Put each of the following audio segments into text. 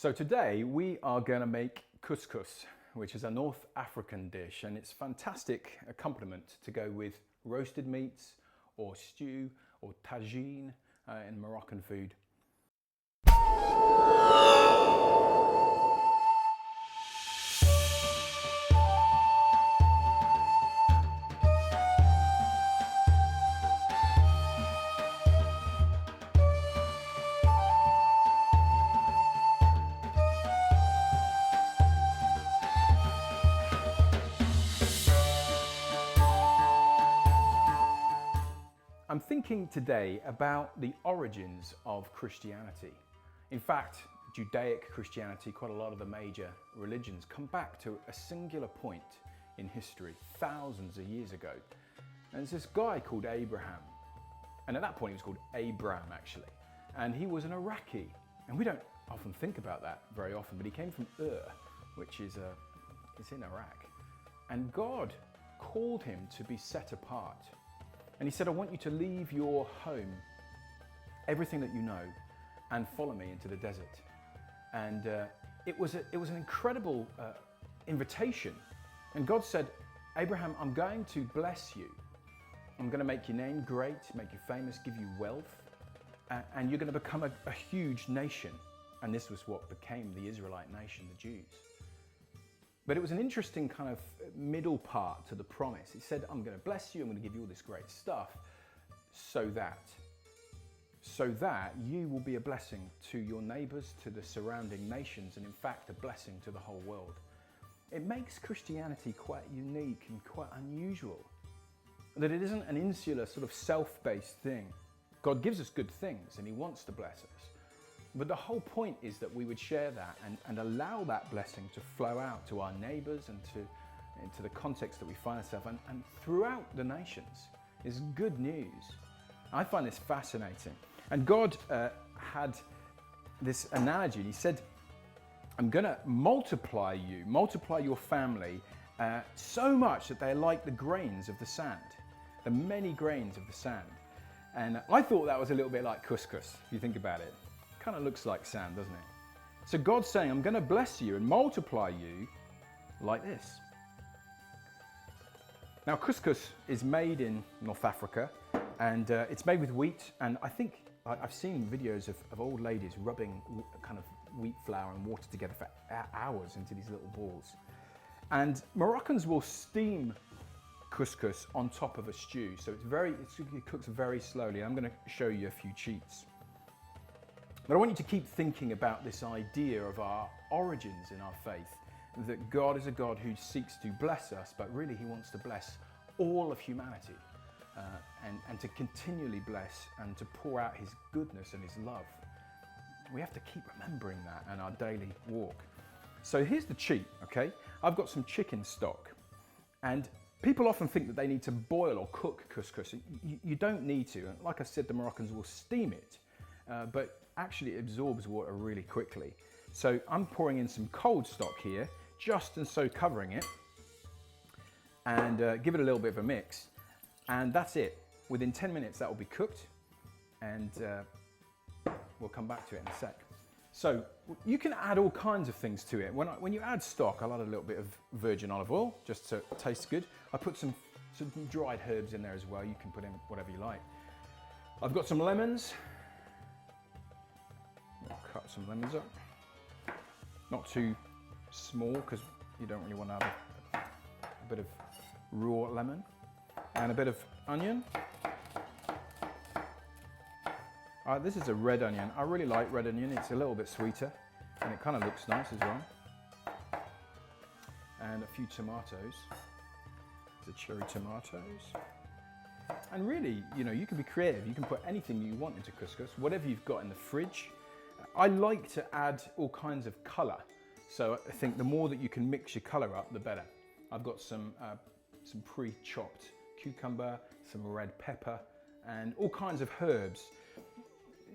So today we are going to make couscous, which is a North African dish, and it's a fantastic accompaniment to go with roasted meats or stew or tagine in Moroccan food. I'm thinking today about the origins of Christianity. In fact, Judaic Christianity, quite a lot of the major religions, come back to a singular point in history, thousands of years ago. And there's this guy called Abraham. And at that point he was called Abram actually. And he was an Iraqi. And we don't often think about that very often, but he came from Ur, which is it's in Iraq. And God called him to be set apart. And he said, I want you to leave your home, everything that you know, and follow me into the desert. And it was an incredible invitation. And God said, Abraham, I'm going to bless you. I'm going to make your name great, make you famous, give you wealth, and you're going to become a huge nation. And this was what became the Israelite nation, the Jews. But it was an interesting kind of middle part to the promise. He said, I'm going to bless you, I'm going to give you all this great stuff, so that you will be a blessing to your neighbors, to the surrounding nations, and in fact, a blessing to the whole world. It makes Christianity quite unique and quite unusual, that it isn't an insular sort of self-based thing. God gives us good things and he wants to bless us. But the whole point is that we would share that and allow that blessing to flow out to our neighbors and into the context that we find ourselves and throughout the nations is good news. I find this fascinating. And God had this analogy. He said, I'm going to multiply your family so much that they're like the grains of the sand, the many grains of the sand. And I thought that was a little bit like couscous, if you think about it. Kind of looks like sand, doesn't it? So God's saying, I'm going to bless you and multiply you like this. Now couscous is made in North Africa and it's made with wheat, and I think I've seen videos of old ladies rubbing kind of wheat flour and water together for hours into these little balls. And Moroccans will steam couscous on top of a stew, so it cooks very slowly. I'm going to show you a few cheats. But I want you to keep thinking about this idea of our origins in our faith, that God is a God who seeks to bless us, but really he wants to bless all of humanity and to continually bless and to pour out his goodness and his love. We have to keep remembering that in our daily walk. So here's the cheat, okay? I've got some chicken stock, and people often think that they need to boil or cook couscous. You don't need to. Like I said, the Moroccans will steam it. But actually it absorbs water really quickly. So I'm pouring in some cold stock here, just and so covering it, and give it a little bit of a mix. And that's it. Within 10 minutes that will be cooked, and we'll come back to it in a sec. So you can add all kinds of things to it. When you add stock, I'll add a little bit of virgin olive oil, just to taste good. I put some dried herbs in there as well. You can put in whatever you like. I've got some lemons. I'll cut some lemons up, not too small because you don't really want to have a bit of raw lemon, and a bit of onion. This is a red onion. I really like red onion. It's a little bit sweeter and it kind of looks nice as well. And a few tomatoes, the cherry tomatoes. And really, you can be creative. You can put anything you want into couscous, whatever you've got in the fridge. I like to add all kinds of colour, so I think the more that you can mix your colour up, the better. I've got some pre-chopped cucumber, some red pepper, and all kinds of herbs.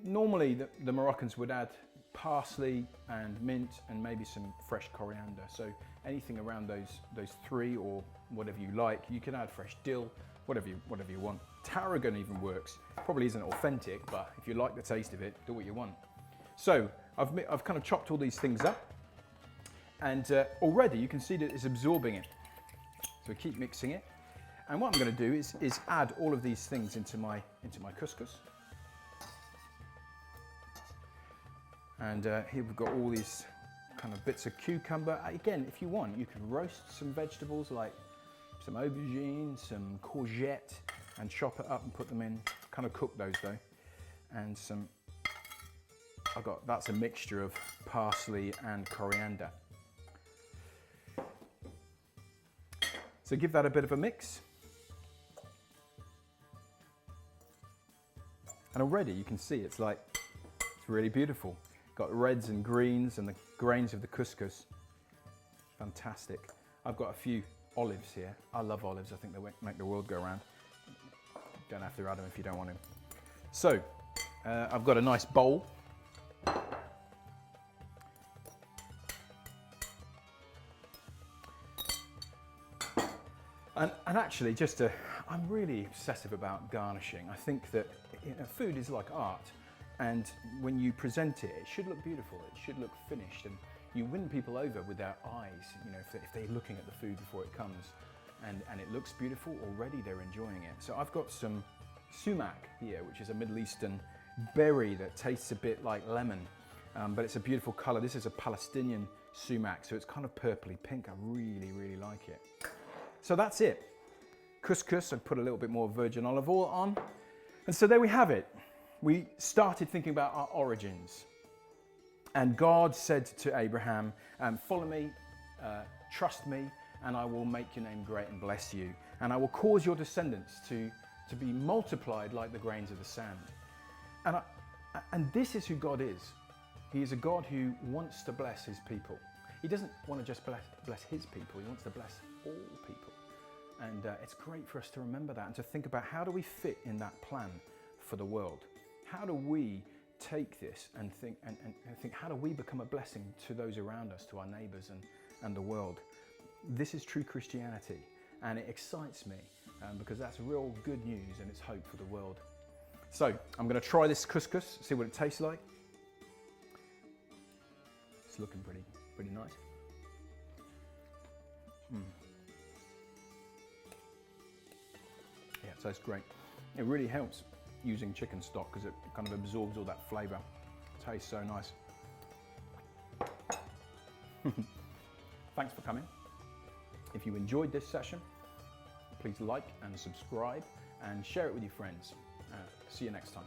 Normally the Moroccans would add parsley and mint and maybe some fresh coriander, so anything around those three or whatever you like. You can add fresh dill, whatever you want. Tarragon even works. Probably isn't authentic, but if you like the taste of it, do what you want. So I've kind of chopped all these things up, and already you can see that it's absorbing it. So we keep mixing it. And what I'm going to do is add all of these things into my couscous. And here we've got all these kind of bits of cucumber. Again, if you want, you can roast some vegetables like some aubergine, some courgette, and chop it up and put them in. Kind of cook those though. And that's a mixture of parsley and coriander. So give that a bit of a mix. And already you can see it's really beautiful. Got reds and greens and the grains of the couscous. Fantastic. I've got a few olives here. I love olives. I think they make the world go round. Don't have to add them if you don't want to. So I've got a nice bowl. And actually, I'm really obsessive about garnishing. I think that food is like art, and when you present it, it should look beautiful. It should look finished, and you win people over with their eyes. If they're looking at the food before it comes, and it looks beautiful already, they're enjoying it. So I've got some sumac here, which is a Middle Eastern berry that tastes a bit like lemon, but it's a beautiful color. This is a Palestinian sumac, so it's kind of purpley pink. I really, really like it. So that's it. Couscous, I've put a little bit more virgin olive oil on. And so there we have it. We started thinking about our origins. And God said to Abraham, follow me, trust me, and I will make your name great and bless you. And I will cause your descendants to be multiplied like the grains of the sand. And this is who God is. He is a God who wants to bless his people. He doesn't want to just bless his people, he wants to bless all people. And it's great for us to remember that and to think about, how do we fit in that plan for the world? How do we take this and think, how do we become a blessing to those around us, to our neighbours and the world? This is true Christianity, and it excites me because that's real good news and it's hope for the world. So I'm going to try this couscous, see what it tastes like. It's looking pretty nice. Yeah, it tastes great. It really helps using chicken stock because it kind of absorbs all that flavour. It tastes so nice. Thanks for coming. If you enjoyed this session, please like and subscribe and share it with your friends. See you next time.